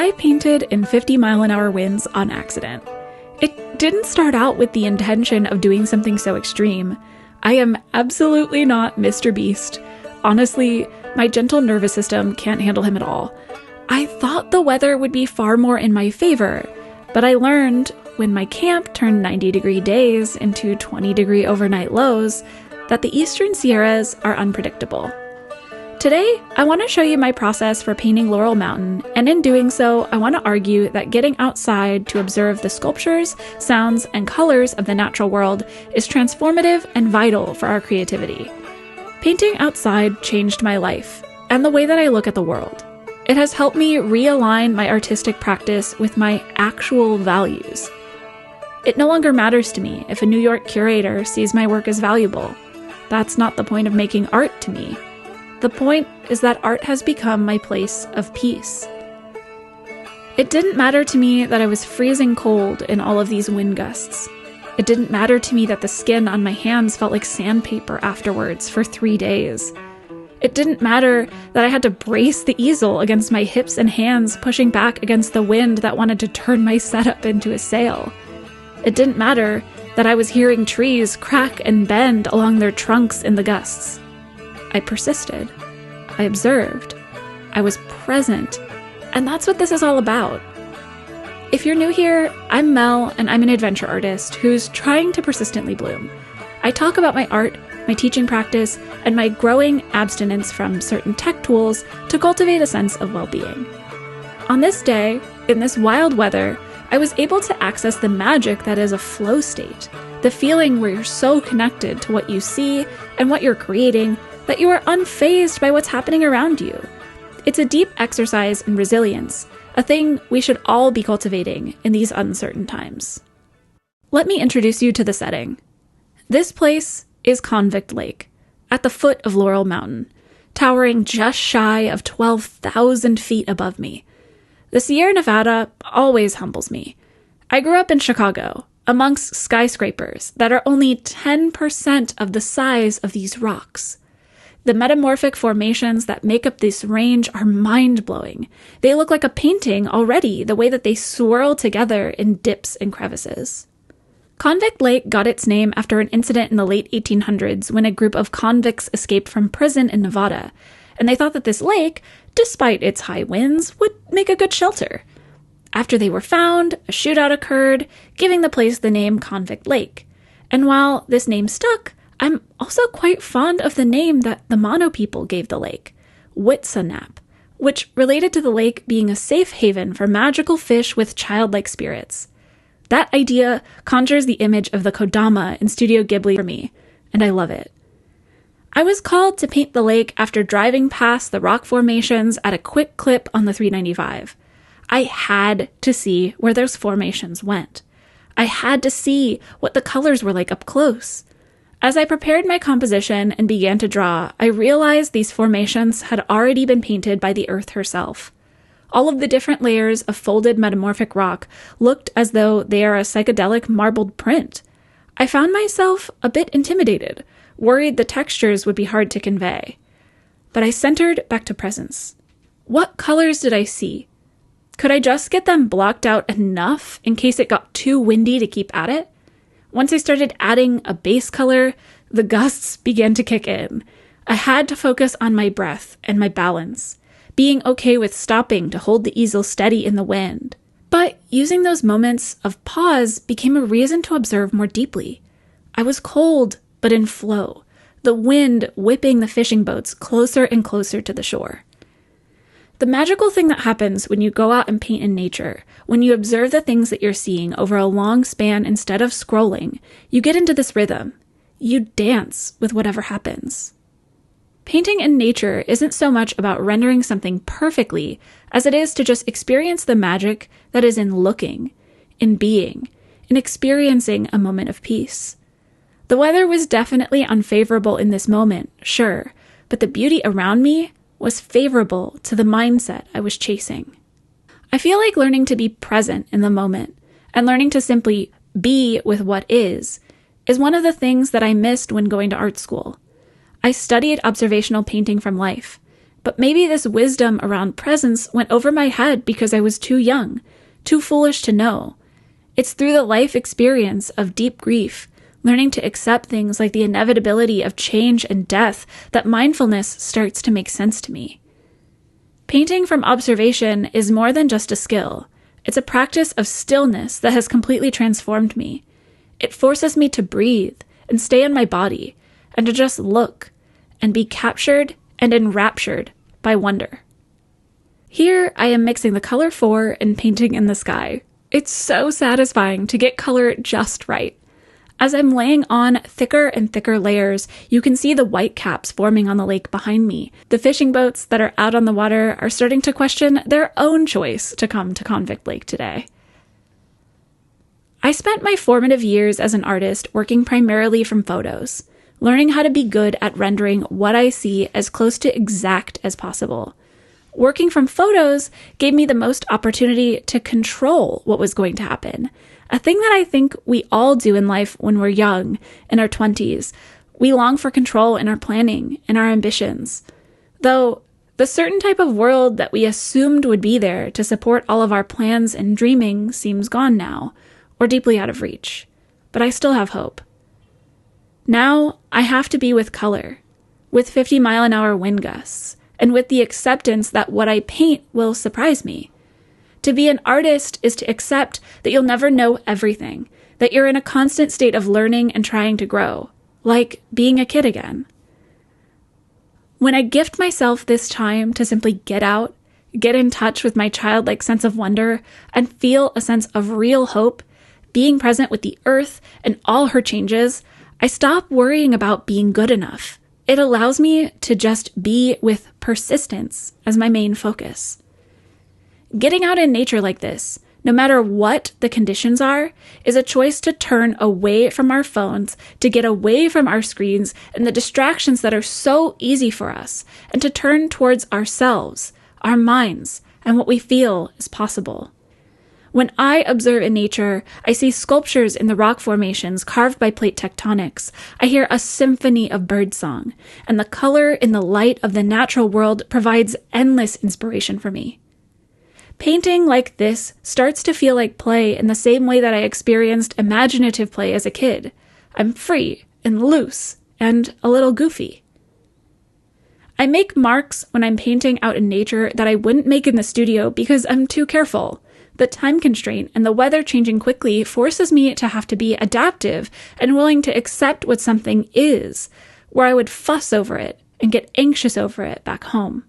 I painted in 50-mile-an-hour winds on accident. It didn't start out with the intention of doing something so extreme. I am absolutely not Mr. Beast. Honestly, my gentle nervous system can't handle him at all. I thought the weather would be far more in my favor, but I learned when my camp turned 90-degree days into 20-degree overnight lows that the Eastern Sierras are unpredictable. Today, I want to show you my process for painting Laurel Mountain, and in doing so, I want to argue that getting outside to observe the sculptures, sounds, and colors of the natural world is transformative and vital for our creativity. Painting outside changed my life, and the way that I look at the world. It has helped me realign my artistic practice with my actual values. It no longer matters to me if a New York curator sees my work as valuable. That's not the point of making art to me. The point is that art has become my place of peace. It didn't matter to me that I was freezing cold in all of these wind gusts. It didn't matter to me that the skin on my hands felt like sandpaper afterwards for 3 days. It didn't matter that I had to brace the easel against my hips and hands, pushing back against the wind that wanted to turn my setup into a sail. It didn't matter that I was hearing trees crack and bend along their trunks in the gusts. I persisted. I observed. I was present. And that's what this is all about. If you're new here, I'm Mel, and I'm an adventure artist who's trying to persistently bloom. I talk about my art, my teaching practice, and my growing abstinence from certain tech tools to cultivate a sense of well-being. On this day, in this wild weather, I was able to access the magic that is a flow state, the feeling where you're so connected to what you see and what you're creating that you are unfazed by what's happening around you. It's a deep exercise in resilience, a thing we should all be cultivating in these uncertain times. Let me introduce you to the setting. This place is Convict Lake, at the foot of Laurel Mountain, towering just shy of 12,000 feet above me. The Sierra Nevada always humbles me. I grew up in Chicago, amongst skyscrapers that are only 10% of the size of these rocks. The metamorphic formations that make up this range are mind-blowing. They look like a painting already, the way that they swirl together in dips and crevices. Convict Lake got its name after an incident in the late 1800s when a group of convicts escaped from prison in Nevada, and they thought that this lake, despite its high winds, would make a good shelter. After they were found, a shootout occurred, giving the place the name Convict Lake. And while this name stuck, I'm also quite fond of the name that the Mono people gave the lake, Witsanap, which related to the lake being a safe haven for magical fish with childlike spirits. That idea conjures the image of the Kodama in Studio Ghibli for me, and I love it. I was called to paint the lake after driving past the rock formations at a quick clip on the 395. I had to see where those formations went. I had to see what the colors were like up close. As I prepared my composition and began to draw, I realized these formations had already been painted by the earth herself. All of the different layers of folded metamorphic rock looked as though they are a psychedelic marbled print. I found myself a bit intimidated, worried the textures would be hard to convey. But I centered back to presence. What colors did I see? Could I just get them blocked out enough in case it got too windy to keep at it? Once I started adding a base color, the gusts began to kick in. I had to focus on my breath and my balance, being okay with stopping to hold the easel steady in the wind. But using those moments of pause became a reason to observe more deeply. I was cold, but in flow, the wind whipping the fishing boats closer and closer to the shore. The magical thing that happens when you go out and paint in nature, when you observe the things that you're seeing over a long span instead of scrolling, you get into this rhythm. You dance with whatever happens. Painting in nature isn't so much about rendering something perfectly as it is to just experience the magic that is in looking, in being, in experiencing a moment of peace. The weather was definitely unfavorable in this moment, sure, but the beauty around me was favorable to the mindset I was chasing. I feel like learning to be present in the moment and learning to simply be with what is one of the things that I missed when going to art school. I studied observational painting from life, But maybe this wisdom around presence went over my head because I was too young, too foolish to know. It's through the life experience of deep grief, learning to accept things like the inevitability of change and death, that mindfulness starts to make sense to me. Painting from observation is more than just a skill. It's a practice of stillness that has completely transformed me. It forces me to breathe and stay in my body, and to just look and be captured and enraptured by wonder. Here I am mixing the color 4 and painting in the sky. It's so satisfying to get color just right. As I'm laying on thicker and thicker layers, you can see the white caps forming on the lake behind me. The fishing boats that are out on the water are starting to question their own choice to come to Convict Lake today. I spent my formative years as an artist working primarily from photos, learning how to be good at rendering what I see as close to exact as possible. Working from photos gave me the most opportunity to control what was going to happen, a thing that I think we all do in life when we're young, in our 20s. We long for control in our planning and our ambitions. Though the certain type of world that we assumed would be there to support all of our plans and dreaming seems gone now, or deeply out of reach. But I still have hope. Now I have to be with color, with 50-mile-an-hour wind gusts, and with the acceptance that what I paint will surprise me. To be an artist is to accept that you'll never know everything, that you're in a constant state of learning and trying to grow, like being a kid again. When I gift myself this time to simply get out, get in touch with my childlike sense of wonder, and feel a sense of real hope, being present with the earth and all her changes, I stop worrying about being good enough. It allows me to just be with persistence as my main focus. Getting out in nature like this, no matter what the conditions are, is a choice to turn away from our phones, to get away from our screens and the distractions that are so easy for us, and to turn towards ourselves, our minds, and what we feel is possible. When I observe in nature, I see sculptures in the rock formations carved by plate tectonics. I hear a symphony of birdsong, and the color in the light of the natural world provides endless inspiration for me. Painting like this starts to feel like play in the same way that I experienced imaginative play as a kid. I'm free and loose and a little goofy. I make marks when I'm painting out in nature that I wouldn't make in the studio because I'm too careful. The time constraint and the weather changing quickly forces me to have to be adaptive and willing to accept what something is, where I would fuss over it and get anxious over it back home.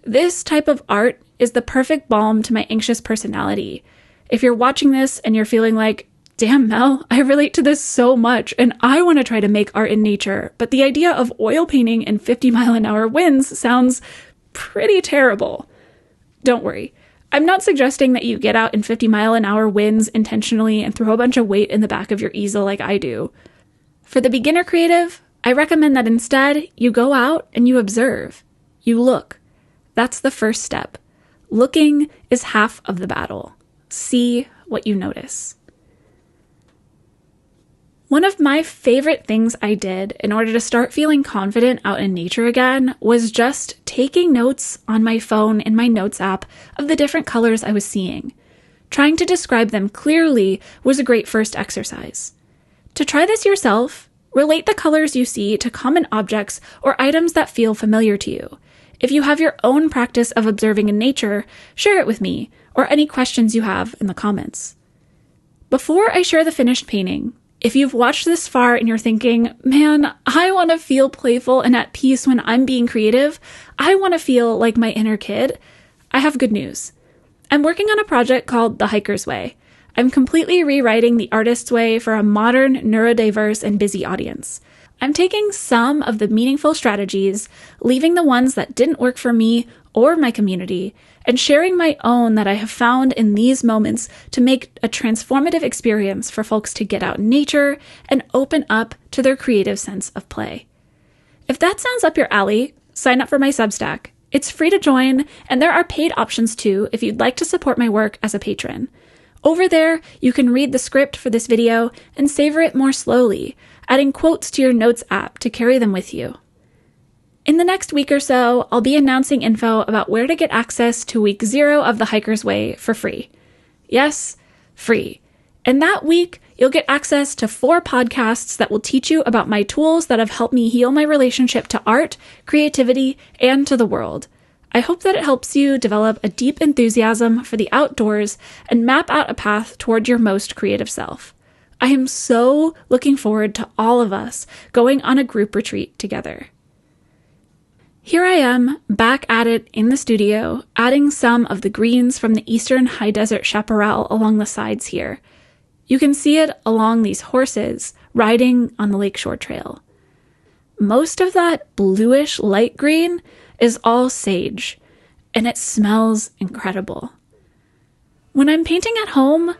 This type of art is the perfect balm to my anxious personality. If you're watching this and you're feeling like, damn Mel, I relate to this so much and I want to try to make art in nature, but the idea of oil painting in 50-mile-an-hour winds sounds pretty terrible. Don't worry. I'm not suggesting that you get out in 50-mile-an-hour winds intentionally and throw a bunch of weight in the back of your easel like I do. For the beginner creative, I recommend that instead you go out and you observe. You look. That's the first step. Looking is half of the battle. See what you notice. One of my favorite things I did in order to start feeling confident out in nature again was just taking notes on my phone in my notes app of the different colors I was seeing. Trying to describe them clearly was a great first exercise. To try this yourself, relate the colors you see to common objects or items that feel familiar to you. If you have your own practice of observing in nature, share it with me or any questions you have in the comments. Before I share the finished painting, if you've watched this far and you're thinking, man, I want to feel playful and at peace when I'm being creative, I want to feel like my inner kid, I have good news. I'm working on a project called The Hiker's Way. I'm completely rewriting the artist's way for a modern, neurodiverse, and busy audience. I'm taking some of the meaningful strategies, leaving the ones that didn't work for me or my community, and sharing my own that I have found in these moments to make a transformative experience for folks to get out in nature and open up to their creative sense of play. If that sounds up your alley, sign up for my Substack. It's free to join, and there are paid options too if you'd like to support my work as a patron. Over there, you can read the script for this video and savor it more slowly, adding quotes to your notes app to carry them with you. In the next week or so, I'll be announcing info about where to get access to week 0 of the Hiker's Way for free. Yes, free. And that week, you'll get access to 4 podcasts that will teach you about my tools that have helped me heal my relationship to art, creativity, and to the world. I hope that it helps you develop a deep enthusiasm for the outdoors and map out a path toward your most creative self. I am so looking forward to all of us going on a group retreat together. Here I am, back at it in the studio, adding some of the greens from the eastern high desert chaparral along the sides here. You can see it along these horses riding on the Lakeshore Trail. Most of that bluish light green is all sage, and it smells incredible. When I'm painting at home,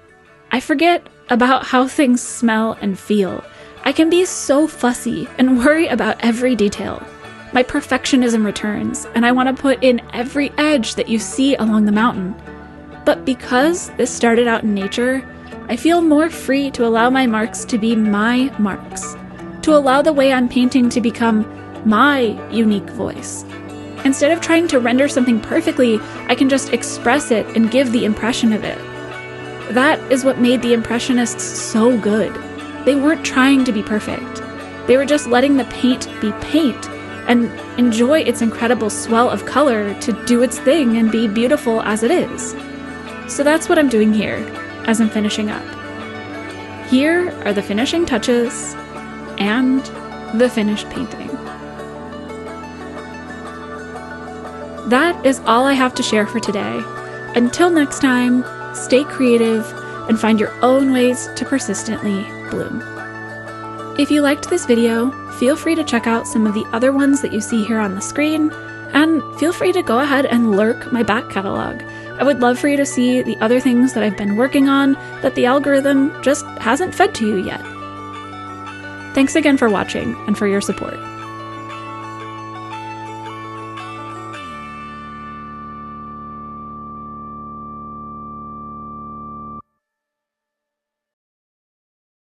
I forget about how things smell and feel. I can be so fussy and worry about every detail. My perfectionism returns, and I want to put in every edge that you see along the mountain. But because this started out in nature, I feel more free to allow my marks to be my marks, to allow the way I'm painting to become my unique voice. Instead of trying to render something perfectly, I can just express it and give the impression of it. That is what made the Impressionists so good. They weren't trying to be perfect. They were just letting the paint be paint and enjoy its incredible swell of color to do its thing and be beautiful as it is. So that's what I'm doing here as I'm finishing up. Here are the finishing touches and the finished painting. That is all I have to share for today. Until next time, stay creative and find your own ways to persistently bloom. If you liked this video, feel free to check out some of the other ones that you see here on the screen, and feel free to go ahead and lurk my back catalog. I would love for you to see the other things that I've been working on that the algorithm just hasn't fed to you yet. Thanks again for watching and for your support.